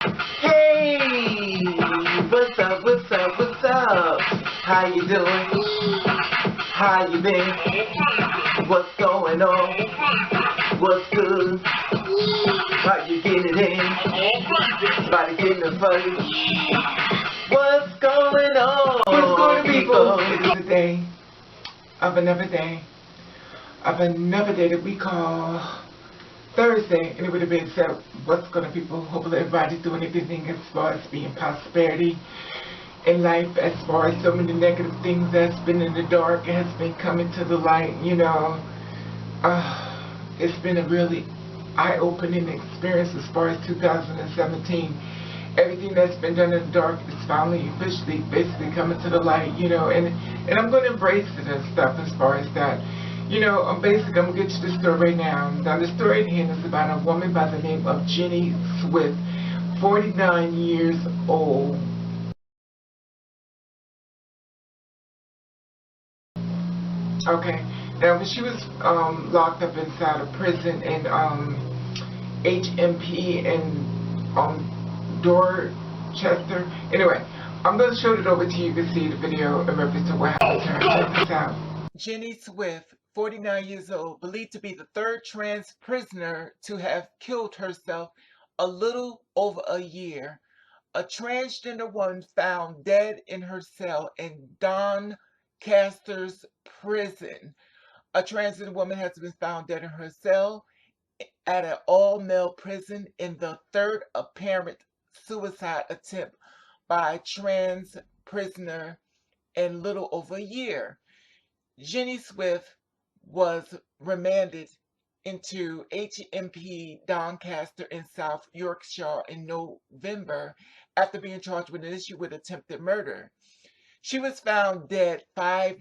Hey, what's up, what's up, what's up? How you doing? How you been? What's going on? What's good? How you getting it in? Body getting the fuzzy? What's going on? What's going on, people? It is a day of another day that we call Thursday, and it would have been said, what's going to people, hopefully everybody's doing everything as far as being prosperity in life, as far as so many negative things that's been in the dark has been coming to the light, it's been a really eye-opening experience as far as 2017. Everything that's been done in the dark is finally officially basically coming to the light, and I'm going to embrace it and stuff as far as that. I'm going to get you the story right now. Now, the story at hand is about a woman by the name of Jenny Swift, 49 years old. Okay. Now, when she was locked up inside a prison in HMP in Dorchester. Anyway, I'm going to show it over to you. You can see the video in reference to what happened to her. Check this out. Jenny Swift, 49 years old, believed to be the third trans prisoner to have killed herself a little over a year. A transgender woman found dead in her cell in Doncaster's prison. A transgender woman has been found dead in her cell at an all-male prison in the third apparent suicide attempt by a trans prisoner in little over a year. Jenny Swift was remanded into HMP Doncaster in South Yorkshire in November after being charged with an issue with attempted murder. She was found dead 5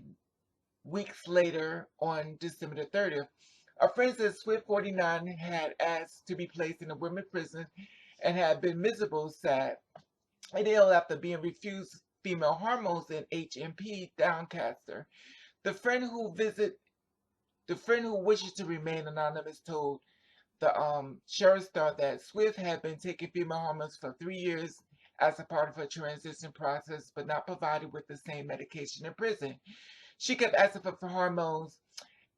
weeks later on December the 30th. A friend said Swift, 49, had asked to be placed in a women's prison and had been miserable, sad, and ill after being refused female hormones in HMP Doncaster. The friend who wishes to remain anonymous told the Sheffield Star that Swift had been taking female hormones for 3 years as a part of her transition process, but not provided with the same medication in prison. She kept asking for hormones,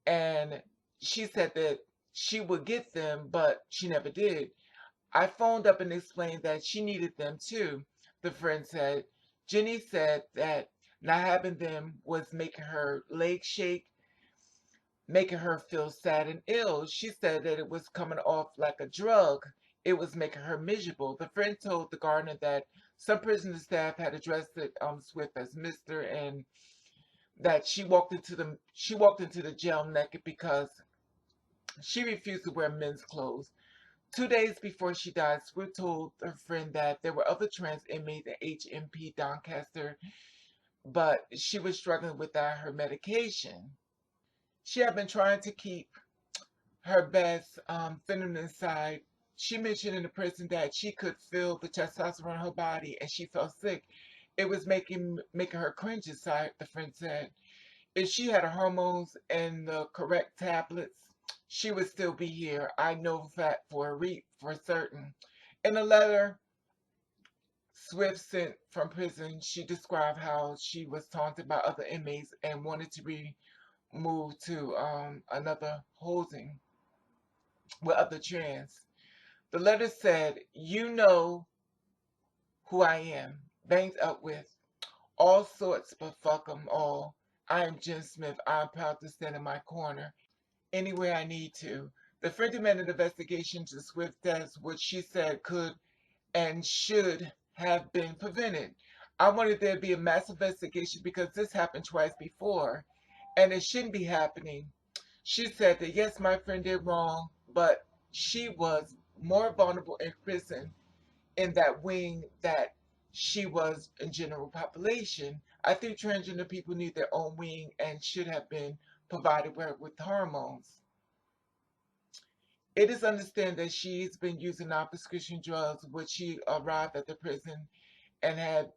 and she said that she would get them, but she never did. I phoned up and explained that she needed them too, the friend said. Jenny said that not having them was making her legs shake, making her feel sad and ill. She said that it was coming off like a drug. It was making her miserable. The friend told the gardener that some prison staff had addressed it, Swift as Mister, and that she walked into the jail naked because she refused to wear men's clothes. 2 days before she died, Swift told her friend that there were other trans inmates at HMP Doncaster, but she was struggling without her medication. She had been trying to keep her best feminine side. She mentioned in the prison that she could feel the testosterone in her body and she felt sick. It was making her cringe inside, the friend said. If she had her hormones and the correct tablets, she would still be here. I know that for certain. In a letter Swift sent from prison, she described how she was taunted by other inmates and wanted to be moved to another housing with other trans. The letter said, "You know who I am, banked up with all sorts, but fuck 'em all. I am Jen Smith. I'm proud to stand in my corner anywhere I need to." The friend demanded an investigation to Swift death, which she said could and should have been prevented. I wanted there to be a mass investigation because this happened twice before, and it shouldn't be happening. She said that yes, my friend did wrong, but she was more vulnerable in prison in that wing that she was in general population. I think transgender people need their own wing and should have been provided with hormones. It is understood that she's been using non-prescription drugs when she arrived at the prison and had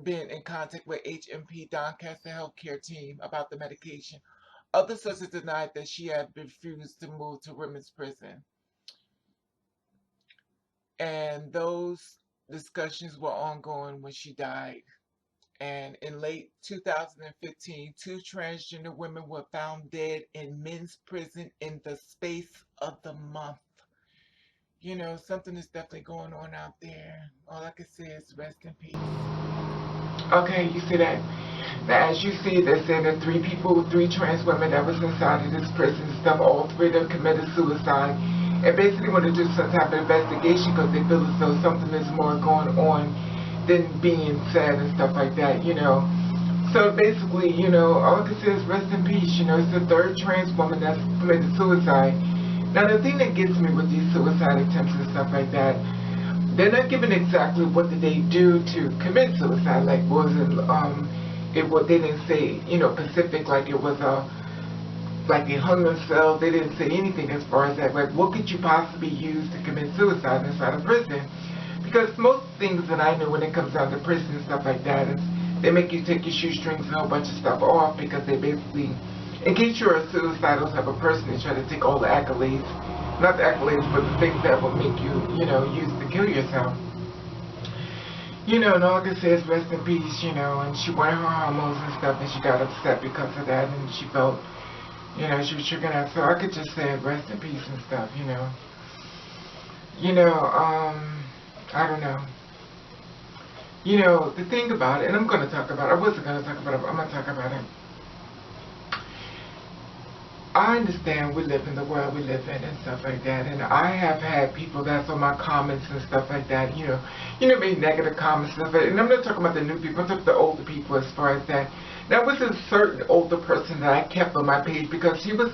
been in contact with HMP Doncaster healthcare team about the medication. Other sources denied that she had refused to move to women's prison. And those discussions were ongoing when she died. And in late 2015, two transgender women were found dead in men's prison in the space of the month. You know, something is definitely going on out there. All I can say is rest in peace. Okay, you see that? Now, as you see, they're saying that three trans women that was inside of this prison and stuff, all three of them committed suicide. And basically want to do some type of investigation because they feel as though something is more going on than being said and stuff like that, you know. So basically, you know, all I can say is rest in peace. You know, it's the third trans woman that's committed suicide. Now, the thing that gets me with these suicide attempts and stuff like that, they're not given exactly what did they do to commit suicide. Like, was it what they didn't say, you know, Pacific, like it was like they hung themselves. They didn't say anything as far as that. Like, what could you possibly use to commit suicide inside a prison? Because most things that I know when it comes down to prison and stuff like that is they make you take your shoestrings and a whole bunch of stuff off because they basically, in case you're a suicidal type of person, they try to take all the accolades, not the accolades, but the things that will make you, you know, use to kill yourself. You know, and all I can say is rest in peace, you know, and she went her hormones and stuff, and she got upset because of that, and she felt, you know, she was triggering out, so I could just say rest in peace and stuff, you know. You know, I don't know. You know, the thing about it, and I'm going to talk about it, I wasn't going to talk about it, but I'm going to talk about it. I understand we live in the world we live in and stuff like that, and I have had people that's on my comments and stuff like that, you know, made negative comments and stuff like that, and I'm not talking about the new people, I'm talking about the older people as far as that. There was a certain older person that I kept on my page because she was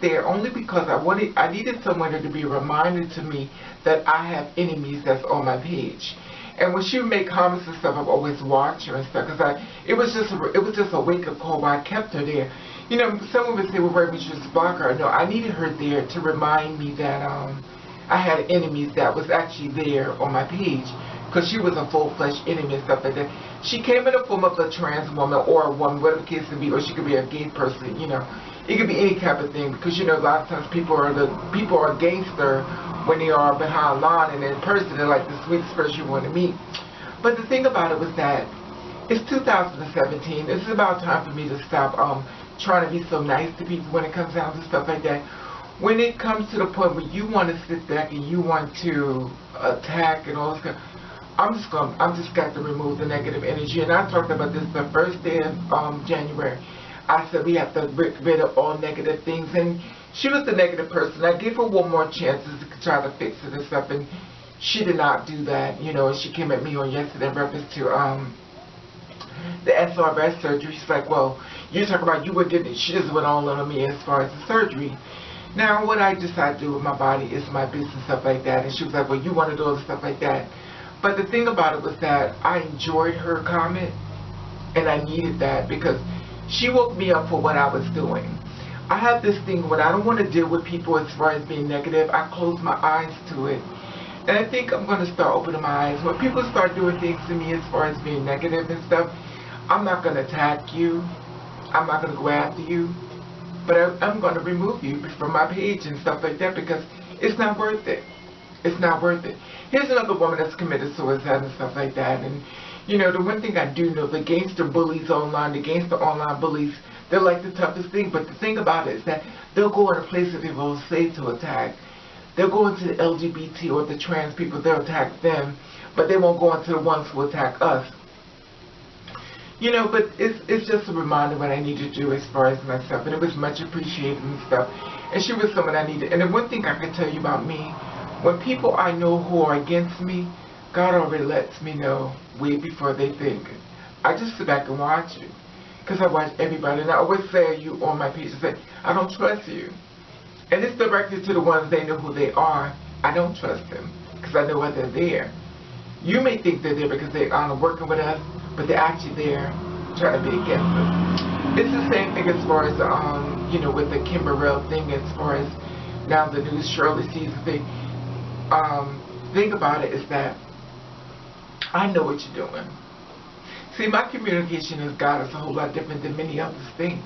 there only because I needed someone to be reminded to me that I have enemies that's on my page. And when she would make comments and stuff, I've always watched her and stuff because it was just a wake up call why I kept her there. You know, someone would say, well, why would you just block her? No, I needed her there to remind me that I had enemies that was actually there on my page because she was a full-fledged enemy and stuff like that. She came in the form of a trans woman or a woman, whatever the case may be, or she could be a gay person, you know. It could be any type of thing because, you know, a lot of times people are gangster when they are behind line, and in person they're like the sweetest person you want to meet. But the thing about it was that it's 2017. This is about time for me to stop trying to be so nice to people when it comes down to stuff like that. When it comes to the point where you want to sit back and you want to attack and all this stuff, I'm just got to remove the negative energy. And I talked about this the first day of January. I said we have to get rid of all negative things, and she was the negative person. I gave her one more chance to try to fix it and stuff, and she did not do that, you know. And she came at me on yesterday in reference to the SRS surgery. She's like, well, you're talking about you would get it. She just went all on me as far as the surgery. Now, what I decide to do with my body is my business, stuff like that. And she was like, well, you want to do all the stuff like that. But the thing about it was that I enjoyed her comment, and I needed that because she woke me up for what I was doing. I have this thing when I don't want to deal with people as far as being negative, I close my eyes to it. And I think I'm going to start opening my eyes. When people start doing things to me as far as being negative and stuff, I'm not going to attack you. I'm not going to go after you. But I'm going to remove you from my page and stuff like that because it's not worth it. It's not worth it. Here's another woman that's committed suicide and stuff like that. And, you know, the one thing I do know, the gangster bullies online, the gangster online bullies, they're like the toughest thing. But the thing about it is that they'll go in a place that people will safe to attack. They'll go into the LGBT or the trans people, they'll attack them. But they won't go into the ones who attack us. You know, but it's just a reminder what I need to do as far as myself. And it was much appreciated and stuff. And she was someone I needed. And the one thing I can tell you about me, when people I know who are against me, God already lets me know way before they think. I just sit back and watch it. Because I watch everybody. And I always say you on my page, I say, I don't trust you. And it's directed to the ones they know who they are. I don't trust them. Because I know why they're there. You may think they're there because they are working with us, but they're actually there trying to be against us. It's the same thing as far as, you know, with the Kimberell thing, as far as now the news Shirley season thing. Thing about it is that I know what you're doing. See, my communication with God is a whole lot different than many others think.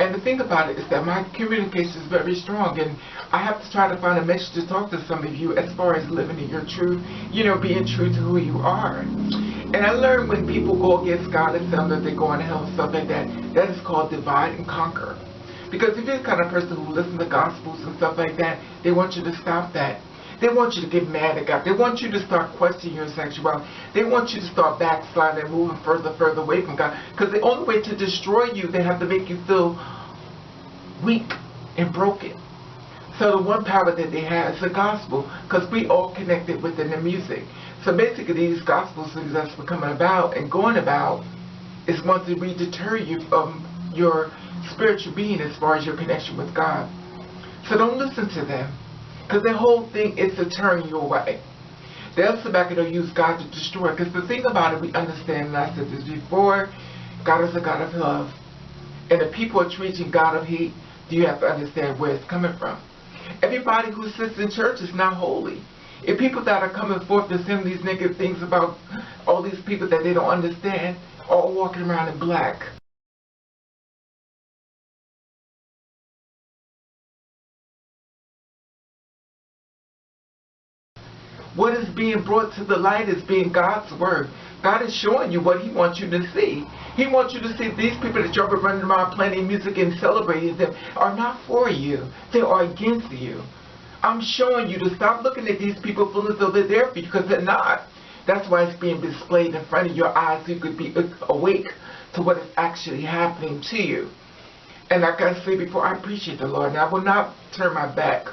And the thing about it is that my communication is very strong, and I have to try to find a message to talk to some of you as far as living in your truth, being true to who you are. And I learned when people go against God and tell them that they're going to hell and stuff like that, that is called divide and conquer. Because if you're the kind of person who listens to gospels and stuff like that, they want you to stop that. They want you to get mad at God. They want you to start questioning your sexuality. They want you to start backsliding and moving further away from God. Because the only way to destroy you, they have to make you feel weak and broken. So the one power that they have is the gospel, because we all connected within the music. So basically these gospel things that's becoming about and going about is going to re-deter you from your spiritual being as far as your connection with God. So don't listen to them. Because the whole thing is to turn you away. They'll sit back and they'll use God to destroy. Because the thing about it, we understand, and I said this before, God is a God of love. And if people are treating God of hate, do you have to understand where it's coming from? Everybody who sits in church is not holy. If people that are coming forth and saying these negative things about all these people that they don't understand, all walking around in black. What is being brought to the light is being God's word. God is showing you what he wants you to see. He wants you to see these people that you're running around playing music and celebrating them are not for you. They are against you. I'm showing you to stop looking at these people feeling as though they're there for you, because they're not. That's why it's being displayed in front of your eyes so you could be awake to what is actually happening to you. And like I said before, I appreciate the Lord. And I will not turn my back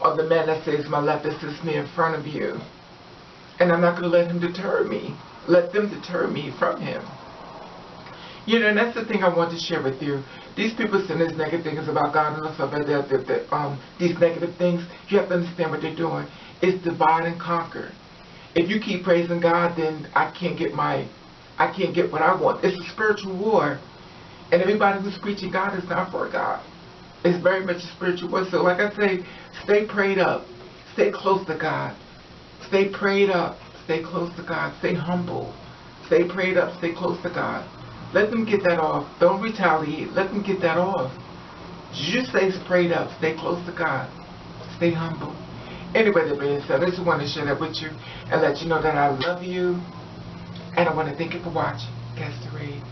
on the man that says my left that sits me in front of you. And I'm not going to let him deter me. Let them deter me from him. And that's the thing I want to share with you. These people saying these negative things about God and stuff like that, these negative things, you have to understand what they're doing. It's divide and conquer. If you keep praising God, then I can't get what I want. It's a spiritual war. And everybody who's preaching God is not for God. It's very much a spiritual war. So like I say, stay prayed up. Stay close to God. Stay prayed up. Stay close to God. Stay humble. Stay prayed up. Stay close to God. Let them get that off. Don't retaliate. Let them get that off. Just stay prayed up. Stay close to God. Stay humble. Anyway, that being said, I just want to share that with you and let you know that I love you. And I want to thank you for watching. Castorade.